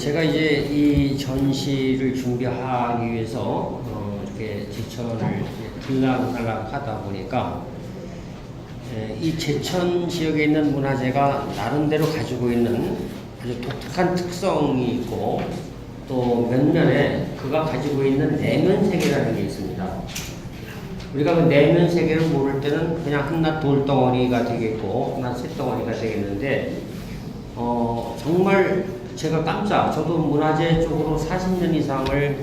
제가 이제 이 전시를 준비하기 위해서 이렇게 제천을 들락달락 하다 보니까 이 제천 지역에 있는 문화재가 나름대로 가지고 있는 아주 독특한 특성이 있고 또 몇면에 그가 가지고 있는 내면 세계라는 게 있습니다. 우리가 그 내면 세계를 모를 때는 그냥 한낱 돌덩어리가 되겠고 한낱 쇳덩어리가 되겠는데 정말 제가 저도 문화재 쪽으로 40년 이상을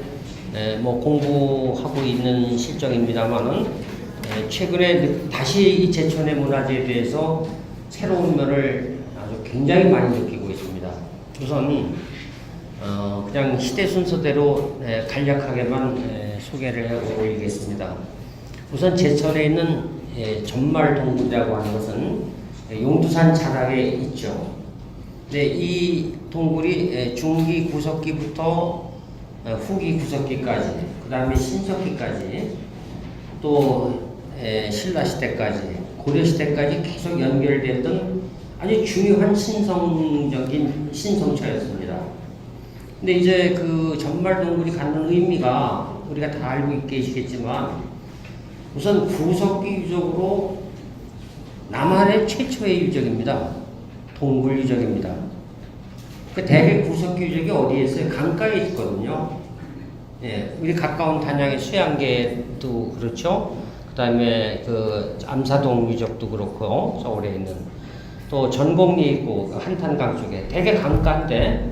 공부하고 있는 실정입니다만은 최근에 다시 이 제천의 문화재에 대해서 새로운 면을 아주 굉장히 많이 느끼고 있습니다. 우선 그냥 시대 순서대로 간략하게만 소개를 해드리겠습니다. 우선 제천에 있는 전말동굴이라고 하는 것은 용두산 자락에 있죠. 네, 이 동굴이 중기 구석기부터 후기 구석기까지, 그 다음에 신석기까지, 또 신라시대까지, 고려시대까지 계속 연결되었던 아주 중요한 신성적인 신성처였습니다. 근데 이제 그 전말동굴이 갖는 의미가 우리가 다 알고 계시겠지만 우선 구석기 유적으로 남한의 최초의 유적입니다. 동굴 유적입니다. 그 대개 구석기 유적이 어디에 있어요? 강가에 있거든요. 우리 가까운 단양의 수양계도 그렇죠. 그 다음에 그 암사동 유적도 그렇고 서울에 있는 또 전곡리에 있고 한탄강 쪽에 대개 강가인데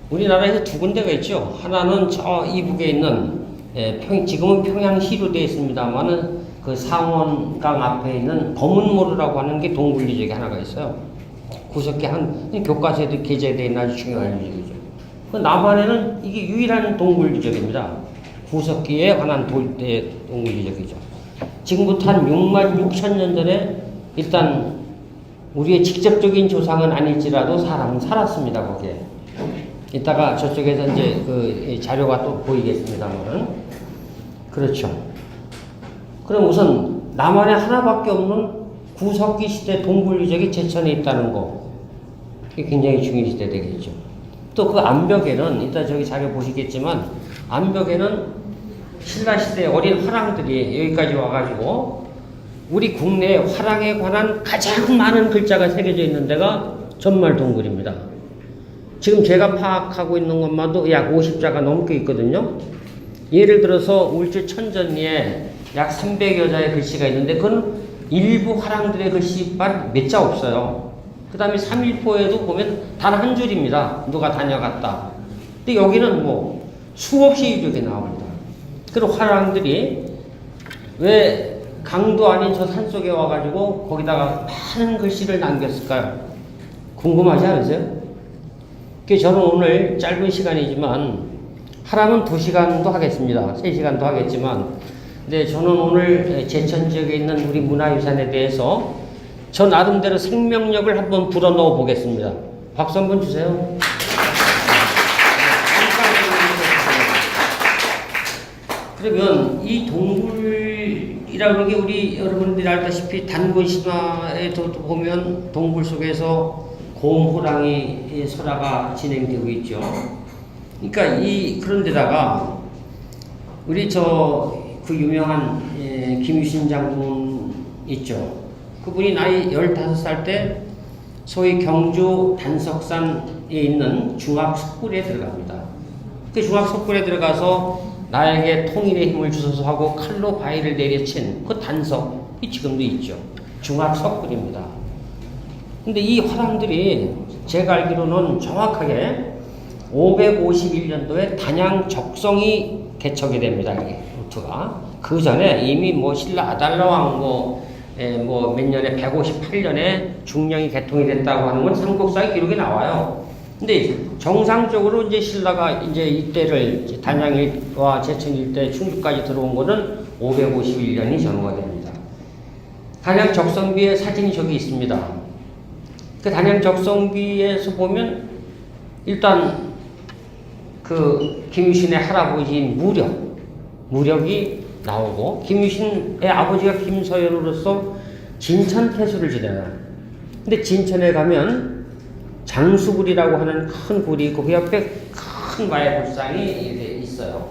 우리나라에서 두 군데가 있죠. 하나는 저 이북에 있는 지금은 평양시로 되어 있습니다만은 그 상원강 앞에 있는 검은모루라고 하는 게 동굴 유적이 하나가 있어요. 구석기 교과서에도 게재되어 있는 아주 중요한 유적이죠. 그 남한에는 이게 유일한 동굴 유적입니다. 구석기에 관한 동굴 유적이죠. 지금부터 한 6만 6천 년 전에 일단 우리의 직접적인 조상은 아닐지라도 사람은 살았습니다. 거기에. 이따가 저쪽에서 이제 그 자료가 또 보이겠습니다만은 그렇죠. 그럼 우선 남한에 하나밖에 없는 구석기 시대 동굴 유적이 제천에 있다는 거. 이게 굉장히 중요시 되겠죠. 또 그 암벽에는 이따 저기 자료 보시겠지만 암벽에는 신라시대 어린 화랑들이 여기까지 와가지고 우리 국내에 화랑에 관한 가장 많은 글자가 새겨져 있는 데가 전말동굴입니다. 지금 제가 파악하고 있는 것만도 약 50자가 넘게 있거든요. 예를 들어서 울주 천전리에 약 300여 자의 글씨가 있는데 그건 일부 화랑들의 글씨만 몇 자 없어요. 그 다음에 3일포에도 보면 단 한 줄입니다. 누가 다녀갔다. 근데 여기는 뭐 수없이 유적이 나옵니다. 그리고 화랑들이 왜 강도 아닌 저 산속에 와가지고 거기다가 많은 글씨를 남겼을까요? 궁금하지 않으세요? 저는 오늘 짧은 시간이지만 하라면 2시간도 하겠습니다. 3시간도 하겠지만 근데 저는 오늘 제천 지역에 있는 우리 문화유산에 대해서 저 나름대로 생명력을 한번 불어넣어 보겠습니다. 박수 한번 주세요. 그러면 이 동굴이라는 게 우리 여러분들이 알다시피 단군 신화에도 보면 동굴 속에서 곰호랑이 설화가 진행되고 있죠. 그러니까 그런데다가 우리 그 유명한 김유신 장군 있죠. 그분이 나이 15살 때 소위 경주 단석산에 있는 중학석굴에 들어갑니다. 그 중학석굴에 들어가서 나에게 통일의 힘을 주소서 하고 칼로 바위를 내려친 그 단석이 지금도 있죠. 중학석굴입니다. 근데 이 화랑들이 제가 알기로는 정확하게 551년도에 단양 적성이 개척이 됩니다. 이게 루트가. 그 전에 이미 신라 아달라왕 몇 년에 158년에 중령이 개통이 됐다고 하는 건 삼국사의 기록이 나와요. 근데 정상적으로 이제 신라가 이제 이때를 단양과 제천 일대 충주까지 들어온 거는 551년이 전후가 됩니다. 단양 적성비에 사진이 저기 있습니다. 그 단양 적성비에서 보면 일단 그 김유신의 할아버지인 무력이 나오고 김유신의 아버지가 김서열로서 진천태수를 지내요. 근데 진천에 가면 장수굴이라고 하는 큰 굴이 있고 그 옆에 큰 마의 불상이 있어요.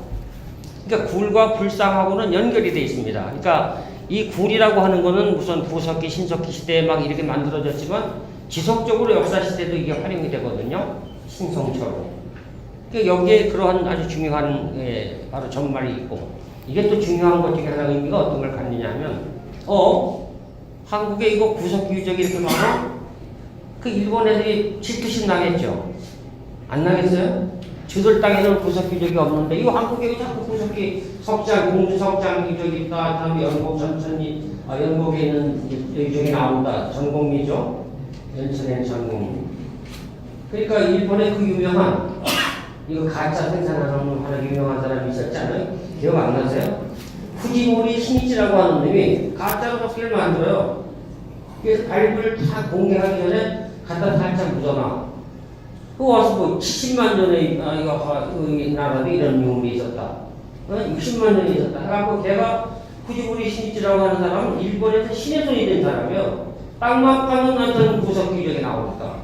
그러니까 굴과 불상하고는 연결이 되어 있습니다. 그러니까 이 굴이라고 하는 거는 우선 구석기, 신석기 시대에 막 이렇게 만들어졌지만 지속적으로 역사 시대도 이게 활용이 되거든요. 신성처럼. 그러니까 여기에 그러한 아주 중요한 바로 전말이 있고 이게 또 중요한 것 중에 하나 의미가 어떤 걸 갖느냐면 한국에 이거 구석기 유적이 이렇게 많아? 그 일본 애들이 질투심 나겠죠? 안 나겠어요? 저들 땅에는 구석기 유적이 없는데 이거 한국에 자꾸 구석기 석장, 공주석장 유적이 있다. 다음에 연곡 전천이 연곡에 있는 유적이 나온다. 전곡리죠? 연천의 전곡리. 그러니까 일본의 그 유명한 이거 가짜 생산하는 하나 유명한 사람이 있었잖아요. 기억 안 나세요? 후지모리 신이치라고 하는 놈이 가짜로 석기를 만들어요. 그래서 발굴을 다 공개하기 전에 갖다 살짝 묻어놔. 그 와서 뭐 70만 년에 이 나라도 이런 유물이 있었다. 60만 년이 있었다. 해갖고 걔가 후지모리 신이치라고 하는 사람은 일본에서 신의 손이 된 사람이에요. 땅만 파는 어떤 구석기 유적이 나오니까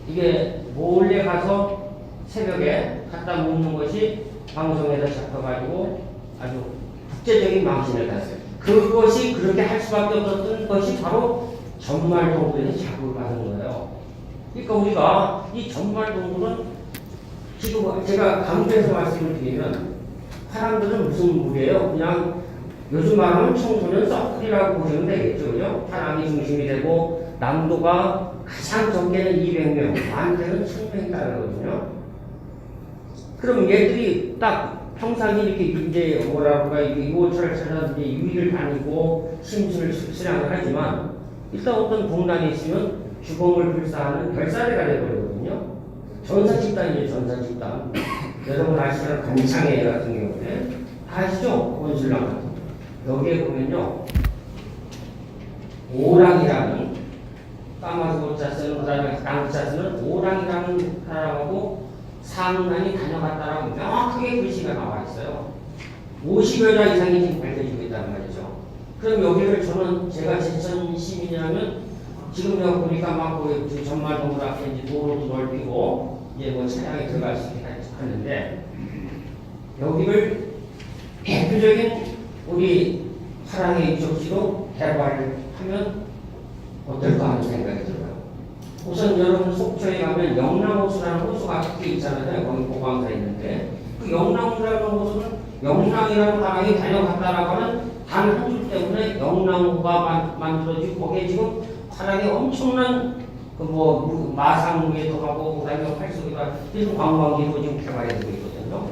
이게 몰래 가서 새벽에 갖다 묻는 것이 방송에서 잡혀가지고 아주 국제적인 망신을 갔어요. 그것이 그렇게 할 수밖에 없었던 것이 바로 전말동굴에서 자극을 받은 거예요. 그러니까 우리가 이 전말동굴은 지금 제가 강조해서 말씀을 드리면 사람들은 무슨 물이에요? 그냥 요즘 말하면 청소년 서클이라고 보시면 되겠죠. 그죠? 파랑이 중심이 되고 남도가 가장 적게는 200명, 많게는 1000명이 따르거든요. 그럼 얘들이 딱 평상시 이렇게 이제 뭐랄까 이곳을 찾아서 이제 유의를 다니고 심술을 수량을 하지만 일단 어떤 공단이 있으면 주공을 불사하는 별사례가 되어버리거든요. 전사집단이죠, 전사집단. 여러분 아시는 간창회 같은 경우에 다 아시죠? 원술랑 같은 거. 여기에 보면요. 오랑이라는 까마귀 고자 쓰는 그 다음에 낭자 쓰는 오랑이라는 사람하고 상난이 다녀갔다라고 명확하게 글씨가 나와 있어요. 50여 자 이상이 지금 밝혀지고 있단 말이죠. 그럼 여기를 저는 제가 제천 시민이라면 지금 여기 보니까 막 그 전말동굴 앞에 이제 도로도 넓히고 이제 뭐 차량이 들어갈 수 있게 하는데 여기를 대표적인 우리 화랑의 유적지로 개발을 하면 어떨까 하는 생각이 들어요. 우선 여러분 속초에 가면 영랑호수라는 호수가 크게 있잖아요. 거기 보강사 있는데 그 영랑호수라는 호수는 영랑이라는 사람이 다녀갔다라고 하는 단 한 줄 때문에 영랑호가 만들어지고 거기에 지금 화랑에 엄청난 그 뭐 마상무에도 하고 그다음에 활쏘기가 이런 관광지로 지금 개발이 되고 있거든요.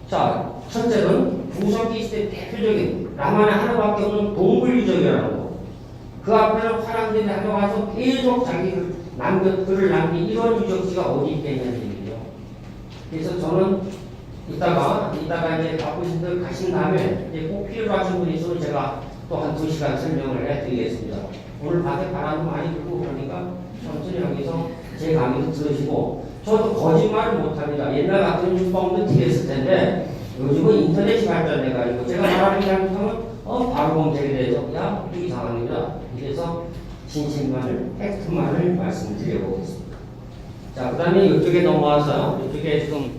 자, 첫째는 구석기 시대 대표적인 남한에 하나밖에 없는 동굴유적이라는 거. 그 앞에는 화랑들이 다녀가서 계속 자기 글을 남긴 이런 유적지가 어디 있겠냐는 얘기죠. 그래서 저는 이따가 이제 바쁘신 분 가신 다음에 이제 꼭 필요하신 분이 있으면 제가 또 한 2시간 설명을 해드리겠습니다. 오늘 밖에 바람도 많이 불고 그러니까 천천히 여기서 제 강의도 들으시고 저도 거짓말을 못합니다. 옛날 같은 윤법도 틀렸을 텐데 요즘은 인터넷이 발달해가지고 제가 말하는 게 잘못하면 바로 검색이 돼서 야 이상합니다. 이래서 진실만을 팩트만을 말씀드려보겠습니다. 자, 그 다음에 이쪽에 넘어와서 이쪽에 지금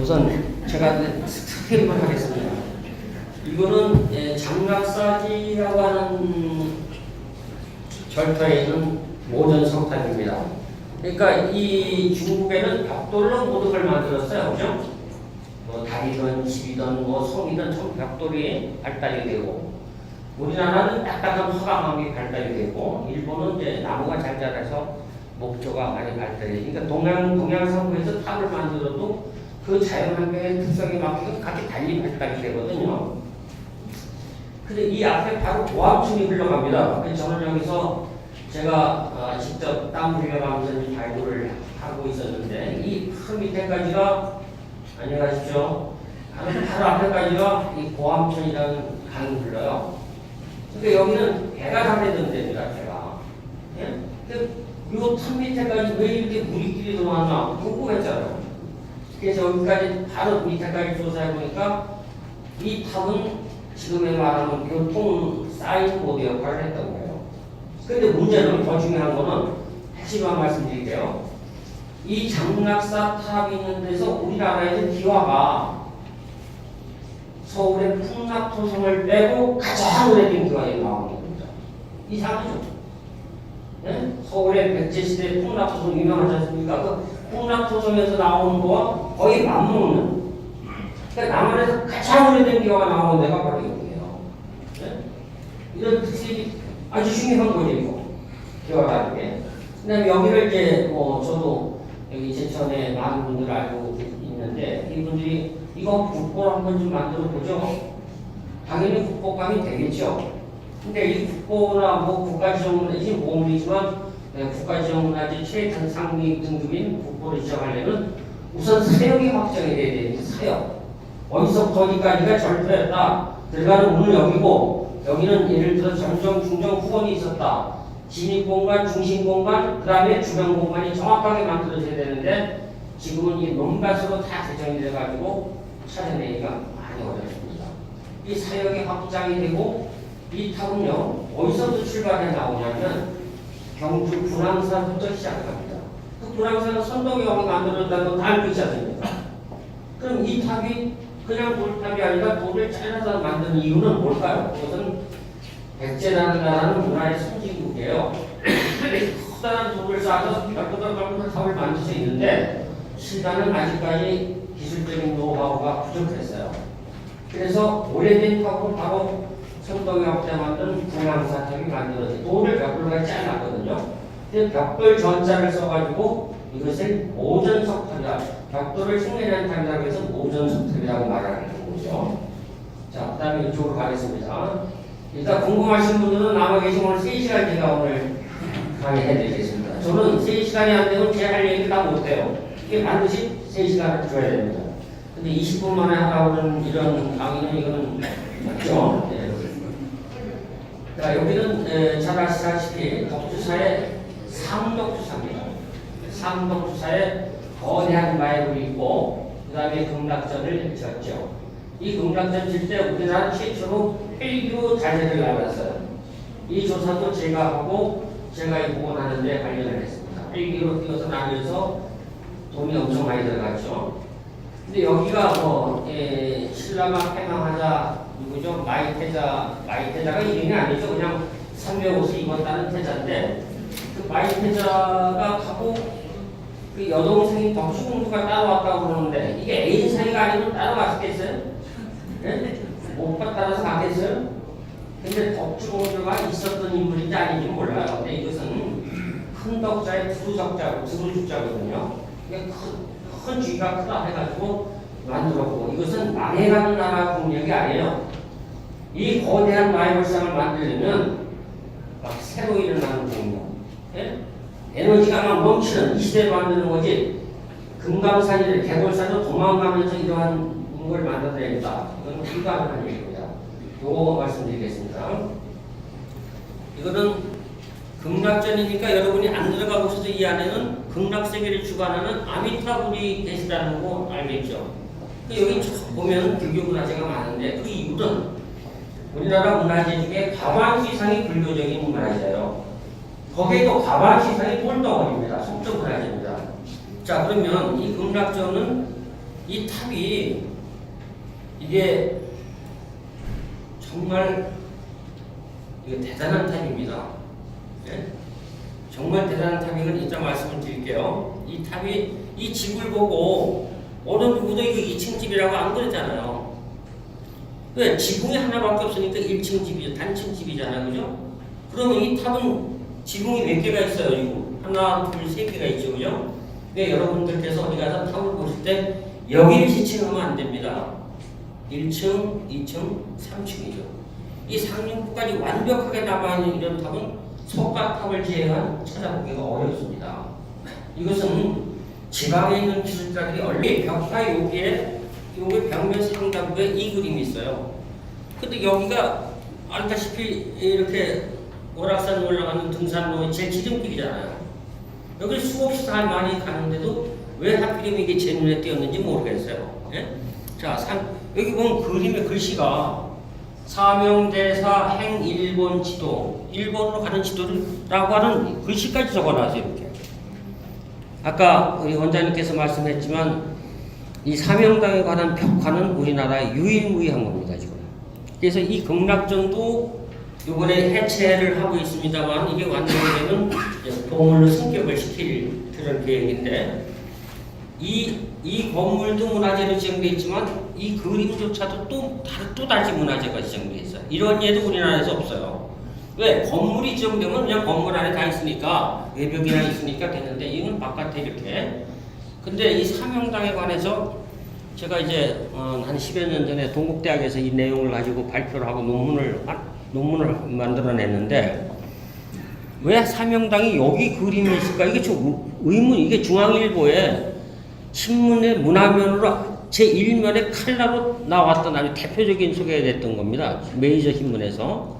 우선 제가 스크립을 하겠습니다. 이거는 장락사지라고 하는 절터에 있는 모전 성탑입니다. 그러니까 이 중국에는 벽돌로 모든 걸 만들었어요. 그죠? 뭐 다리든 집이든 뭐 성이든 전 벽돌이 발달이 되고 우리나라는 딱딱한 화강암이 발달이 되고 일본은 이제 나무가 잘 자라서 목조가 많이 발달이 그러니까 동양상부에서 탑을 만들어도 그 자연환경의 특성에 맞게 각기 달리 발달이 되거든요. 근데 이 앞에 바로 고암층이 흘러갑니다. 그래서 저는 여기서 제가 직접 땀 흘려가면서 발굴을 하고 있었는데 이 큰 밑에까지가 안녕하십시오. 바로 앞에까지가 이 고암천이라는 강이 흘러요. 근데 여기는 배가 담배던 데입니다. 배가. 예? 이탑 밑에까지 왜 이렇게 물이끼리 들어왔나 궁금했잖아요. 그래서 여기까지 바로 밑에까지 조사해 보니까 이 탑은 지금의 말하는 교통 사인보드 역할을 했던 거예요. 근데 문제는 더 중요한 거는 다시 한번 말씀드릴게요. 이 장락사 탑이 있는 데서 우리나라에서 기와가 서울의 풍락토성을 빼고 가장 오래된 기와에 나오는 겁니다. 이상하죠? 네? 서울의 백제시대 풍락토성 유명하지 않습니까? 그 풍락토성에서 나오는 거와 거의 맞먹는, 그러니까 남한에서 가장 오래된 기와가 나오는 데가 바로 여기예요. 네? 이런 특색이 아주 중요한 거죠, 이거. 기와가 다르게. 그 다음에 여기를 이제 저도 여기 제천에 많은 분들 알고 있는데, 이분들이 이거 국보를 한번 좀 만들어 보죠. 당연히 국보감이 되겠죠. 근데 이 국보나 국가지정문화, 이게 보물이지만 국가지정문화재 최단 상위 등급인 국보를 지정하려면 우선 사역이 확정이 돼야 됩니다. 사역. 어디서부터 어디까지가 절표였다. 들어가는 문은 여기고, 여기는 예를 들어 전정, 중정, 후원이 있었다. 진입공간, 중심공간, 그 다음에 주변공간이 정확하게 만들어져야 되는데, 지금은 이 논밭으로 다 개정이 돼가지고 찾아내기가 많이 어렵습니다. 이 사역이 확장이 되고, 이 탑은요, 어디서부터 출발해 나오냐면 경주 분황산부터 시작합니다. 그 분황산은 선덕여왕이 만들었다는 거 다 알고 있지 않습니까? 그럼 이 탑이 그냥 돌탑이 아니라 돌을 잘라서 만드는 이유는 뭘까요? 그것은 백제라는 나라는 문화의 선진국이에요. 커다란 돌을 쌓아서 벽돌 탑을 만들 수 있는데 시간은 아직까지 기술적인 노하우가 부족했어요. 그래서 오래된 탑은 바로 선덕여왕 때 만든 분황사탑이 만들어진 돌을 벽돌까지 잘랐거든요. 근데 벽돌 전자를 써가지고 이것을 모전석탑이다. 벽돌을 흉내내는 탑이라고 해서 모전석탑이라고 말하는 거죠. 자, 그 다음에 이쪽으로 가겠습니다. 일단 궁금하신 분들은 남아 계신 오늘 3시간 제가 오늘 강의해드리겠습니다. 저는 3시간이 안 되면 제 할 얘기를 다 못해요. 이게 반드시 3시간을 줘야 됩니다. 근데 20분 만에 하라고 하는 이런 강의는 이거는 맞죠? 네. 자, 여기는 잘 아시다시피 덕주사의 삼덕주사입니다. 삼덕주사에 거대한 마을이 있고 그 다음에 극락전을 지었죠. 이 극락전 질 때 우리나라 최초로 헬기로 자재를 나갔어요. 이 조사도 제가 하고 제가 이 복원하는데 관련을 했습니다. 헬기로 띄워서 나뉘어서 돈이 엄청 많이 들어갔죠. 근데 여기가 신라가 폐망하자 누구죠? 마이태자가 이름이 아니죠. 그냥 300옷을 입었다는 태자인데 그 마이태자가 가고 그 여동생이 덕수공주가 따라왔다고 그러는데 이게 애인 사이가 아니면 따라왔겠어요? 네? 오빠 따라서 가겠어요? 근데 덕수공주가 있었던 인물인지 아닌지 몰라요. 근데 이것은 큰 덕자의 두루죽자거든요. 큰 쥐가 크다 해가지고 만들었고 이것은 망해가는 나라 국력이 아니에요. 이 거대한 마이벌상을 만들려면 막 새로 일어나는 국력, 예? 에너지가 막 넘치는 이 시대를 만드는 거지. 금강산이나 개골산도 도망가면서 이러한 걸 만들어야 된다. 이건 불가능한 얘기입니다. 요거 말씀드리겠습니다. 이거는 극락전이니까 여러분이 안 들어가고 있어서 이 안에는 극락세계를 주관하는 아미타불이 계시다는 거 알겠죠? 여기 보면 불교 문화재가 많은데 그 이유는 우리나라 문화재 중에 가방시상이 불교적인 문화재예요. 거기에도 가방시상이 돌덩어리입니다. 속적 문화재입니다. 자, 그러면 이 극락전은 이 탑이 이게 정말 이거 대단한 탑입니다. 네? 정말 대단한 탑이건 이따 말씀을 드릴게요. 이 탑이 이 집을 보고 어느 누구도 이거 2층 집이라고 안 그러잖아요. 왜? 지붕이 하나밖에 없으니까 1층 집이 단층 집이잖아요, 그죠? 그러면 이 탑은 지붕이 몇 개가 있어요? 이거 하나, 둘, 세 개가 있죠, 그죠? 왜 여러분들께서 어디 가서 탑을 보실 때 여기를 지칭하면 안 됩니다. 1층, 2층, 3층이죠. 이 상륙부까지 완벽하게 남아있는 이런 탑은 석가탑을 제외한 찾아보기가 어렵습니다. 이것은 지방에 있는 기술자들이 얼리 벽화 여기에 벽면 상단부에 이 그림이 있어요. 근데 여기가 알다시피 이렇게 오락산 올라가는 등산로의 제 지름길이잖아요. 여기 수없이 다 많이 가는데도 왜 하필이면 이게 제 눈에 띄었는지 모르겠어요. 예? 자, 여기 보면 그림의 글씨가 사명대사 행일본 지도, 일본으로 가는 지도를 라고 하는 글씨까지 적어놨어요. 이렇게. 아까 우리 원장님께서 말씀했지만 이 사명당에 관한 벽화는 우리나라에 유일무이한 겁니다, 지금. 그래서 이 극락전도 이번에 해체를 하고 있습니다만 이게 완성되면 보물로 승격을 시킬 그런 계획인데 이 건물도 문화재로 지정되어 있지만 이 그림조차도 또 다시 문화재가 지정되어 있어요. 이런 예도 우리나라에서 없어요. 왜? 건물이 지정되면 그냥 건물 안에 다 있으니까 외벽이나 있으니까 되는데 이건 바깥에 이렇게. 근데 이 사명당에 관해서 제가 이제 한 10여 년 전에 동국대학에서 이 내용을 가지고 발표를 하고 논문을 만들어냈는데 왜 사명당이 여기 그림이 있을까? 이게 좀 이게 중앙일보에 신문의 문화면으로 제1면에 칼라로 나왔던 아주 대표적인 소개가 됐던 겁니다. 메이저 신문에서.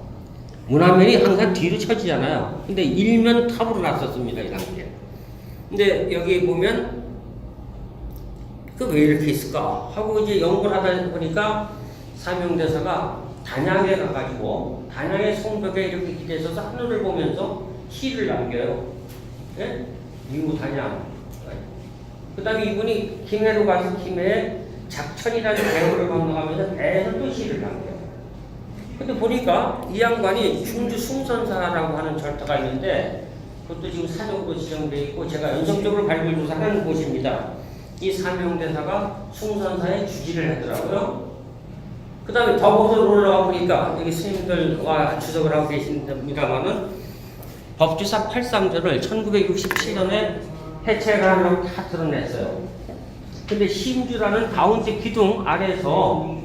문화면이 항상 뒤로 쳐지잖아요. 근데 일면 탑으로 놨었습니다, 이 당시에. 근데 여기 보면 그 왜 이렇게 있을까 하고 이제 연구를 하다 보니까 사명대사가 단양에 가가지고 단양의 성벽에 이렇게 기대서 하늘을 보면서 시를 남겨요. 예? 이후 단양. 그 다음에 이분이 김해로 가서 김해에 작천이라는 배후를 건너가면서 배에서 또 시를 남겨요. 근데 보니까 이 양반이 충주 숭선사라고 하는 절터가 있는데 그것도 지금 사적으로 지정되어 있고 제가 연속적으로 발굴조사하는 곳입니다. 이 사명대사가 숭선사에 주지를 하더라고요. 그 다음에 더 곳으로 올라가 보니까 여기 스님들과 주석을 하고 계십니다만은 법주사 8상조를 1967년에 해체를 하려고 다 드러냈어요. 근데 심주라는 가운데 기둥 아래에서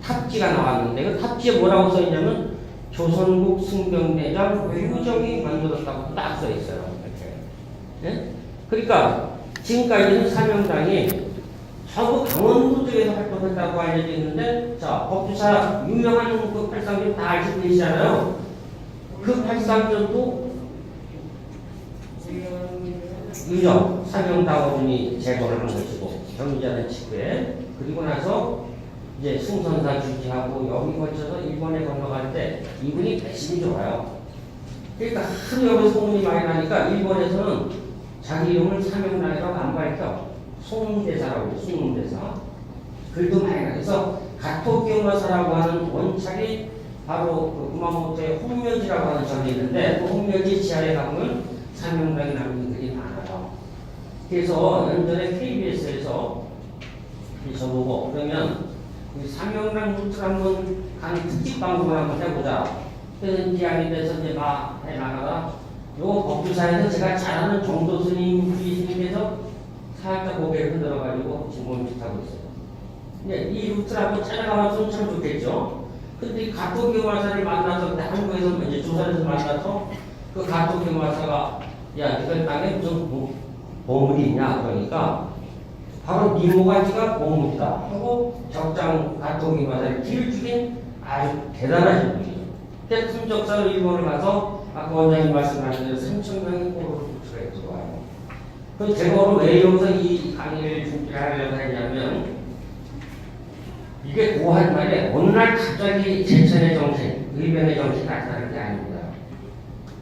탑지가 나왔는데 그 탑지에 뭐라고 써있냐면 조선국 승병대장 유정이 만들었다고 딱 써있어요. 네? 그러니까 지금까지는 사명당이 전부 강원도 쪽에서 활동했다고 알려져 있는데 자 법주사 유명한 그 팔상전 다 알고 계시잖아요. 그 팔상전도 유정 사명당원이 제거를 한 것이고 경자는 측에 그리고 나서 이제 숭선사 주지하고 여기 거쳐서 일본에 건너갈 때 이분이 배심이 좋아요. 그러니까 하도 여기 소문이 많이 나니까 일본에서는 자기 이름을 사명당이라고 안 밝혀. 송대사라고 해요. 송대사. 글도 많이 나서 가토기요마사라고 하는 원착이 바로 그 구마모토의 홍묘지라고 하는 점이 있는데 그 홍묘지 지하에 가보면 사명당이 남긴 글이 많아요. 그래서 연전에 KBS에서 저보고 그러면 우리 사명당 루트를 한번 가는 특집 방송을 한번 해보자. 그래서 기한이 돼서 이제 막 해나가다 요 법주사에서 제가 잘 아는 정도 스님, 부지 스님께서 살짝 고개를 흔들어가지고 질문을 하고 있어요. 근데 이 루트를 한번 찾아가면 참 좋겠죠. 근데 가토기요마사를 만나서 한국에서 이제 조선에서 만나서 그 가토기요마사가 야 이걸 땅에 무슨 보물이 있냐 그러니까 바로 니모가지가 보물이다 하고 적장 가토기요마사를 길을 죽인 아주 대단하신 분이에요. 그래서 틈적사로 일본을 가서 아까 원장님 말씀하신 대로 3,000명의 포로를 들어와요. 그 제가 왜 여기서 이 강의를 준비를 하려고 했냐면 이게 고한 말에 어느 날 갑자기 제천의 정신, 의변의 정신이 나타나는 게 아닙니다.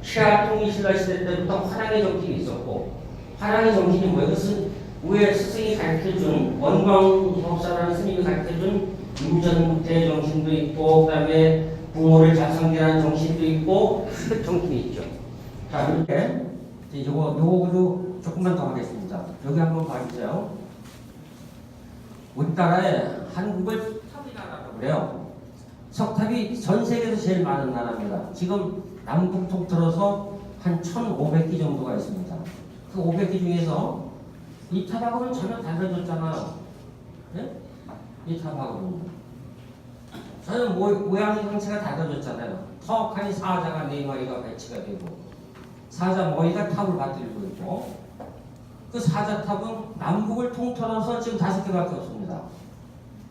시아 통일신라 시대 때부터 화랑의 정신이 있었고 화랑의 정신이 뭐예요? 그것은 우에 스승이 가르쳐준 원광법사라는 스님이 가르쳐준 임전무태 정신도 있고 그 다음에 부모를 자성계라는 정신도 있고 그 정신이 있죠. 자 이렇게 요거도 조금만 더 하겠습니다. 여기 한번 봐주세요. 우리나라에 한국을 석탑이라고 그래요. 석탑이 전 세계에서 제일 많은 나라입니다. 지금 남북 통틀어서 한 1,500기 정도가 있습니다. 그 500기 중에서 이 탑하고는 전혀 달라졌잖아요. 네? 이 탑하고는. 저는 모양이 형체가 달라졌잖아요. 턱하니 사자가 4마리가 배치가 되고 사자 머리가 탑을 받들고 있고 그 사자탑은 남북을 통틀어서 지금 5개밖에 없습니다.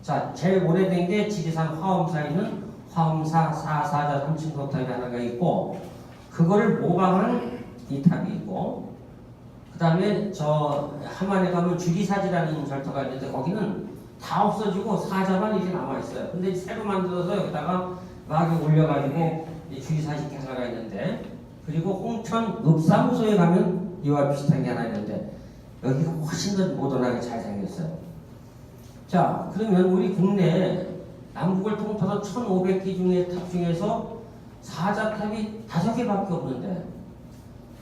자, 제일 오래된 게 지리산 화엄사에 있는 화엄사 사사자 3층 탑이 하나가 있고 그거를 모방한 이 탑이 있고 그 다음에 저 함안에 가면 주리사지라는 절터가 있는데 거기는 다 없어지고 사자만 이렇게 남아있어요. 근데 새로 만들어서 여기다가 막 올려가지고 주의사식 하나가 있는데 그리고 홍천 읍사무소에 가면 이와 비슷한 게 하나 있는데 여기가 훨씬 더 모던하게 잘 생겼어요. 자, 그러면 우리 국내 남북을 통틀어 1,500기 중에 탑 중에서 사자탑이 5개밖에 없는데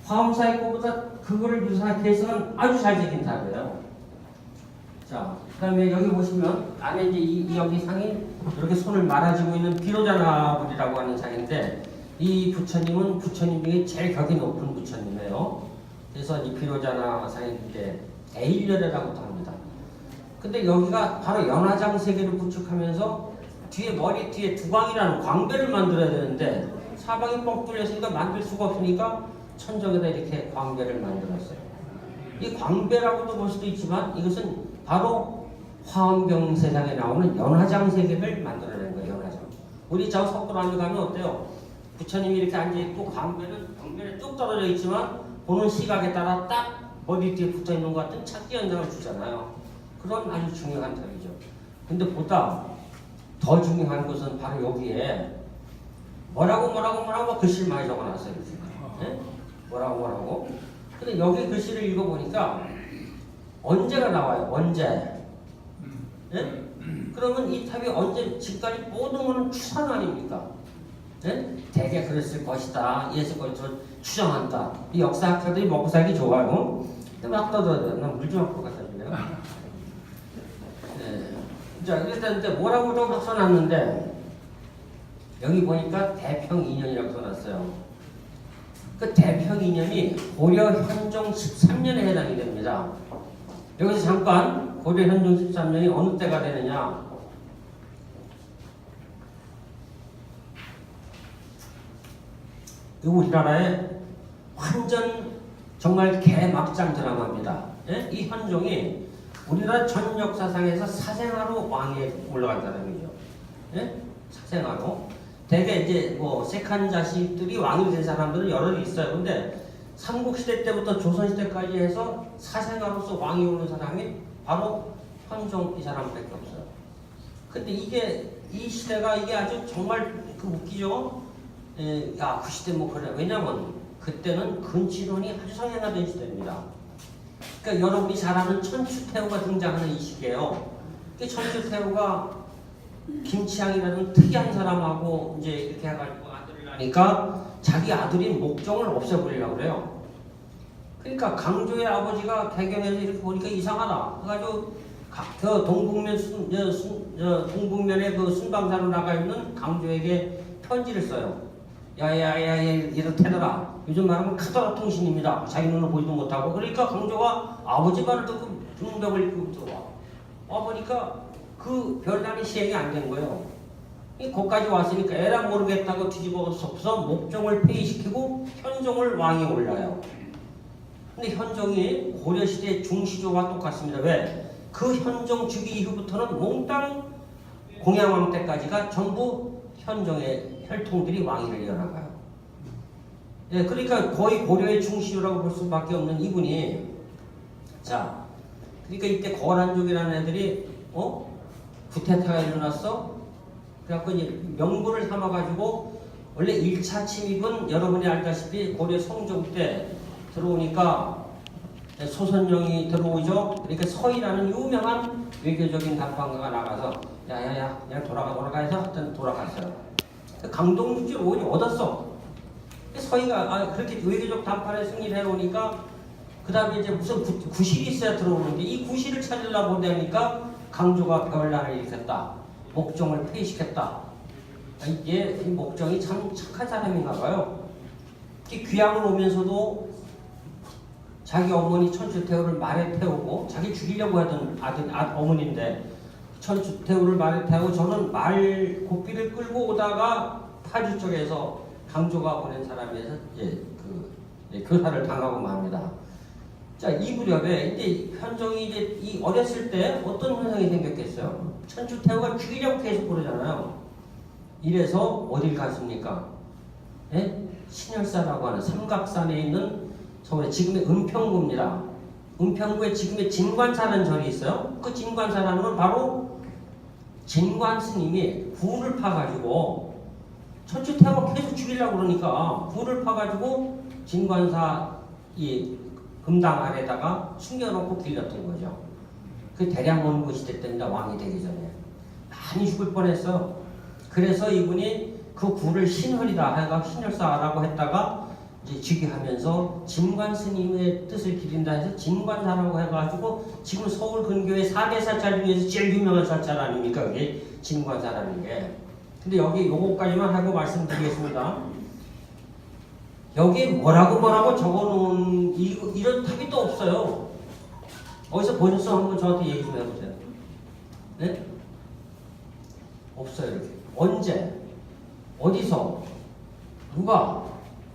화엄사의 것보다 그거를 유사하게 해서는 아주 잘생긴 탑이에요. 자, 그 다음에 여기 보시면 안에 이제 이 여기 상이 이렇게 손을 말아주고 있는 비로자나불이라고 하는 상인데 이 부처님은 부처님 중에 제일 격이 높은 부처님이에요. 그래서 이 비로자나 상이 이제 대일렬이라고도 합니다. 근데 여기가 바로 연화장 세계를 구축하면서 뒤에 머리 뒤에 두광이라는 광배를 만들어야 되는데 사방이 뻥 뚫렸으니까 만들 수가 없으니까 천정에다 이렇게 광배를 만들었어요. 이 광배라고도 볼 수도 있지만 이것은 바로 화엄경 세상에 나오는 연화장 세계를 만들어낸 거예요. 연화장. 우리 저 석굴암에 가면 어때요? 부처님이 이렇게 앉아있고 광배는 광배에 뚝 떨어져 있지만 보는 시각에 따라 딱 머리 뒤에 붙어있는 것 같은 찾기 현상을 주잖아요. 그런 아주 중요한 탑이죠. 근데 보다 더 중요한 것은 바로 여기에 뭐라고 글씨를 많이 적어놨어요. 네? 뭐라고. 근데 여기 글씨를 읽어보니까 언제가 나와요. 언제. 네? 그러면 이 탑이 언제 지금까지 모든 것은 추상 아닙니까? 네? 대개 그랬을 것이다. 이랬을 것을 추정한다. 이 역사학자들이 먹고 살기 좋아요. 근데 막 떠들어요. 난 물 좀 갖고 갖다 줄래요? 네. 자, 이랬는데 뭐라고 좀 써놨는데 여기 보니까 대평2년이라고 써놨어요. 그 대평2년이 고려 현종 13년에 해당이 됩니다. 여기서 잠깐 고려 현종 13년이 어느 때가 되느냐? 우리나라의 완전 정말 개막장 드라마입니다. 예? 이 현종이 우리나라 전 역사상에서 사생아로 왕에 올라간 사람이죠. 예? 사생아로. 대개 이제 뭐 색한 자식들이 왕이 된 사람들은 여러 있어요. 근데 삼국시대 때부터 조선시대까지 해서 사생아로서 왕이 오는 사람이 바로 현종 이 사람밖에 없어요. 근데 이게 이 시대가 이게 아주 정말 그 웃기죠. 그 시대 뭐 그래. 왜냐면 그때는 근친혼이 아주 성행하던 시대입니다. 그러니까 여러분이 잘 아는 천추태후가 등장하는 이 시기예요. 그 천추태후가 김치향이라는 특이한 사람하고 이제 이렇게 해가지고 아들을 낳으니까 자기 아들인 목종을 없애버리려고 그래요. 그러니까 강조의 아버지가 개경에서 이렇게 보니까 이상하다. 그래가지고 그 동북면에 그 순방사로 나가 있는 강조에게 편지를 써요. 야야야 이렇게더라. 요즘 말하면 카더라 통신입니다. 자기 눈을 보지도 못하고. 그러니까 강조가 아버지 말을 듣고 중벽을 입고 들어와. 와보니까 그 별난이 시행이 안 된 거예요. 거기까지 왔으니까 에라 모르겠다고 뒤집어서 목종을 폐위시키고 현종을 왕이 올라요. 근데 현종이 고려시대 중시조와 똑같습니다. 왜? 그 현종 주기 이후부터는 몽땅 공양왕 때까지가 전부 현종의 혈통들이 왕위를 이어나가요. 예, 그러니까 거의 고려의 중시조라고 볼 수밖에 없는 이분이 자, 그러니까 이때 거란족이라는 애들이 구테타가 일어났어. 그래갖고 이제 명분을 삼아가지고 원래 1차 침입은 여러분이 알다시피 고려 성종 때 들어오니까 소선영이 들어오죠. 그러니까 서희라는 유명한 외교적인 답방가가 나가서 야야야 그냥 돌아가 해서 하여튼 돌아갔어요. 강동육지를 오히려 얻었어. 서희가 그렇게 외교적談판에 승리를 해놓으니까 그 다음에 이제 무슨 구실이 있어야 들어오는데 이 구실을 찾으려고 보니까 강조가 별난을 일으켰다. 목종을 폐위시켰다. 이게 이 목종이 참 착한 사람인가 봐요. 귀향을 오면서도 자기 어머니 천추태후를 말에 태우고 자기 죽이려고 하던 어머니인데 천추태후를 말에 태우고 저는 말 고삐를 끌고 오다가 파주 쪽에서 강조가 보낸 사람에서 교사를 당하고 맙니다. 자, 이 무렵에 이제 현종이 이제 이 어렸을 때 어떤 현상이 생겼겠어요? 천추태후가 죽이려고 계속 그러잖아요. 이래서 어딜 갔습니까? 예? 신열사라고 하는 삼각산에 있는 서울의 지금의 은평구입니다. 은평구에 지금의 진관사라는 절이 있어요. 그 진관사라는 건 바로 진관 스님이 굴을 파가지고 천추태후가 계속 죽이려고 그러니까 굴을 파가지고 진관사 이 금당 아래다가 숨겨놓고 길렀던 거죠. 그 대량원고 시대 때입니다. 왕이 되기 전에. 많이 죽을 뻔했어. 그래서 이분이 그 굴을 신헐이다 해가 신열사라고 했다가 이제 즉위하면서 진관 스님의 뜻을 기린다 해서 진관사라고 해가지고 지금 서울 근교에 4대 사찰 중에서 제일 유명한 사찰 아닙니까? 그게 진관사라는 게. 근데 여기 요거까지만 하고 말씀드리겠습니다. 여기 뭐라고 적어놓은 이런 탑이 또 없어요. 어디서 보셨어? 한번 저한테 얘기 좀 해보세요. 네? 없어요. 이렇게. 언제? 어디서? 누가?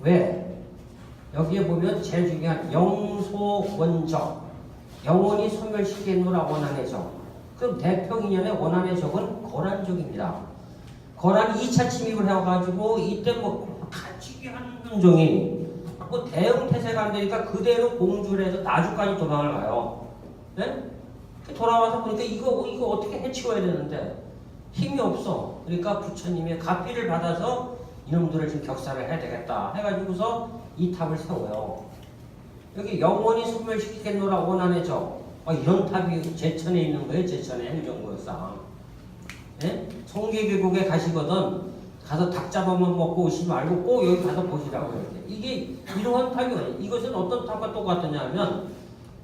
왜? 여기에 보면 제일 중요한 영소원적. 영원히 소멸시키노라 원한의 적. 그럼 대평인연의 원한의 적은 거란족입니다. 거란이 2차 침입을 해가지고 이때 뭐 가치기 하는 종이 뭐 대응 태세가 안 되니까 그대로 공주를 해서 나주까지 도망을 가요. 네? 돌아와서 보니까 이거 어떻게 해치워야 되는데 힘이 없어. 그러니까 부처님의 가피를 받아서 이놈들을 지금 격사를 해야 되겠다 해가지고서 이 탑을 세워요. 여기 영원히 소멸시키겠노라 원한의 적. 이런 탑이 제천에 있는 거예요. 제천에 행정구역상. 네? 성계계곡에 가시거든 가서 닭 잡아만 먹고 오시지 말고 꼭 여기 가서 보시라고 이렇게. 이게 이러한 탑이에요. 이것은 어떤 탑과 똑같느냐면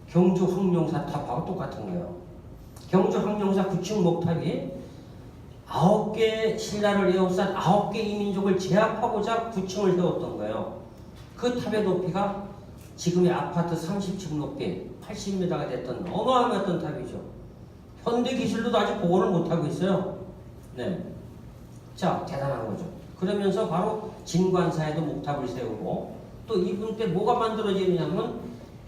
경주 황룡사 탑하고 똑같은 거예요. 경주 황룡사 9층 목탑이 9개 신라를 에워싼 9개 이민족을 제압하고자 9층을 세웠던 거예요. 그 탑의 높이가 지금의 아파트 30층 높이 80m가 됐던 어마어마했던 탑이죠. 현대 기술로도 아직 보고를 못하고 있어요. 네. 자, 대단한 거죠. 그러면서 바로 진관사에도 목탑을 세우고 또 이분 때 뭐가 만들어지느냐면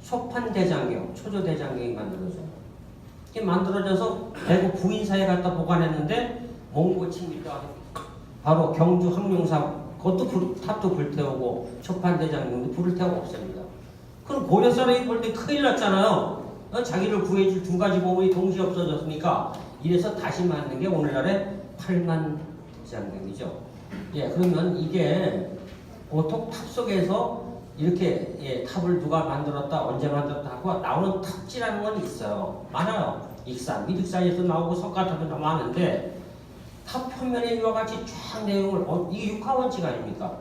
소판대장경, 초조대장경이 만들어져요. 이게 만들어져서 대구 부인사에 갖다 보관했는데 몽고 침입자 바로 경주 황룡사 그것도 탑도 불태우고 초판대장경도 불을 태우고 없습니다. 그럼 고려 사람이 볼 때 큰일 났잖아요. 자기를 구해줄 두 가지 보물이 동시에 없어졌으니까 이래서 다시 만든 게 오늘날의 8만 대장경이죠. 예, 그러면 이게 보통 탑 속에서 이렇게 탑을 누가 만들었다 언제 만들었다 하고 나오는 탑지라는 건 있어요. 많아요. 익산, 미륵산에서 나오고 석가탑에도 많은데 탑 표면에 이와 같이 쫙 내용을 이게 육하원칙 아닙니까?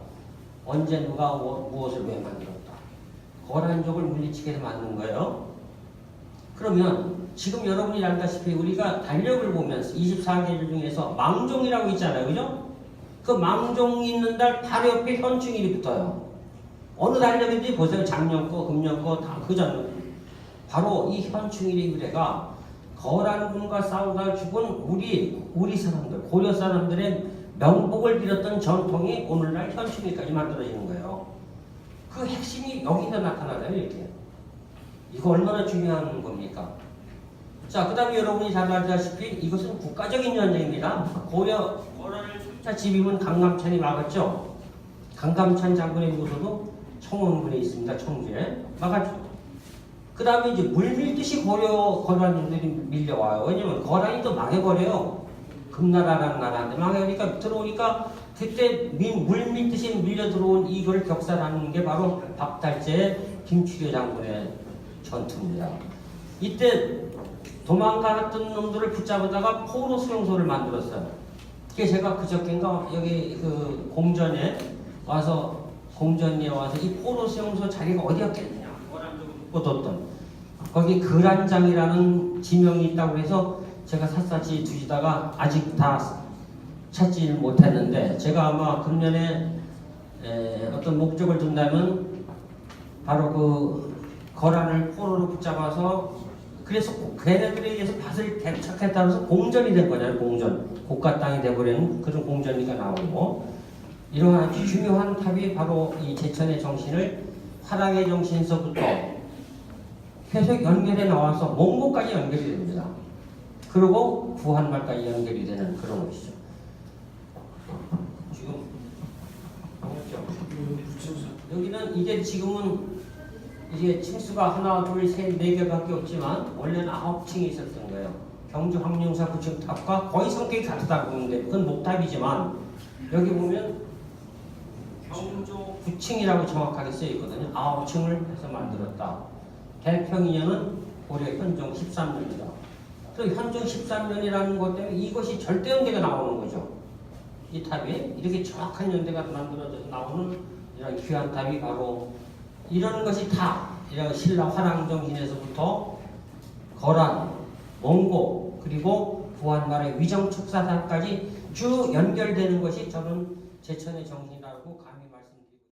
언제 누가 무엇을 왜 만들었다. 거란족을 물리치게 해서 만든 거예요. 그러면 지금 여러분이 알다시피 우리가 달력을 보면서 24계절 중에서 망종이라고 있잖아요. 그죠? 그 망종이 있는 달 바로 옆에 현충일이 붙어요. 어느 달력인지 보세요. 작년 거, 금년 거, 다 그 전. 바로 이 현충일의 유래가 거란군과 싸우다 죽은 우리 사람들, 고려 사람들의 명복을 빌었던 전통이 오늘날 현충일까지 만들어지는 거예요. 그 핵심이 여기서 나타나요. 이렇게. 이거 얼마나 중요한 겁니까? 자, 그 다음에 여러분이 잘 알다시피 이것은 국가적인 전쟁입니다. 거란을 3차 집임은 강감찬이 막았죠. 강감찬 장군의 묘소도 청원군에 있습니다. 청주에. 막았죠. 그 다음에 이제 물 밀듯이 거란들이 밀려와요. 왜냐면 거란이 또 망해버려요. 금나라라는 나라인데 망해버리니까 들어오니까 그때 물 밀듯이 밀려 들어온 이걸 격살하는 게 바로 박달재 김추려 장군의 전투입니다. 이때 도망갔던 놈들을 붙잡아다가 포로 수용소를 만들었어요. 그게 제가 그저께인가 여기 그 공전에 와서 이 포로 수용소 자리가 어디였겠느냐 묻었던 거기 그란장이라는 지명이 있다고 해서 제가 샅샅이 뒤지다가 아직 다 찾지를 못했는데 제가 아마 금년에 어떤 목적을 둔다면 바로 그 거란을 포로로 붙잡아서 그래서 걔네들에 의해서 밭을 개척했다고 해서 공전이 된 거잖아요. 공전. 고가 땅이 돼버리는 그런 공전이가 나오고 이러한 아주 중요한 탑이 바로 이 제천의 정신을 화랑의 정신서부터 계속 연결해 나와서 몽고까지 연결이 됩니다. 그리고 구한말까지 연결이 되는 그런 것이죠. 지금 여기는 이게 지금은 이게 층수가 하나, 둘, 셋, 네 개밖에 없지만 원래는 9층이 있었던 거예요. 경주 황룡사 9층 탑과 거의 성격이 같다고 보는데 그건 목탑이지만 여기 보면 경주 9층이라고 정확하게 쓰여 있거든요. 9층을 해서 만들었다. 대평인년은 올해 현종 13년이다. 그래서 현종 13년이라는 것 때문에 이것이 절대연대가 나오는 거죠. 이 탑이 이렇게 정확한 연대가 만들어져서 나오는 이런 귀한 탑이 바로 이런 것이 다 이런 신라 화랑정신에서부터 거란, 원고 그리고 부한말의 위정축사상까지 쭉 연결되는 것이 저는 제천의 정신이라고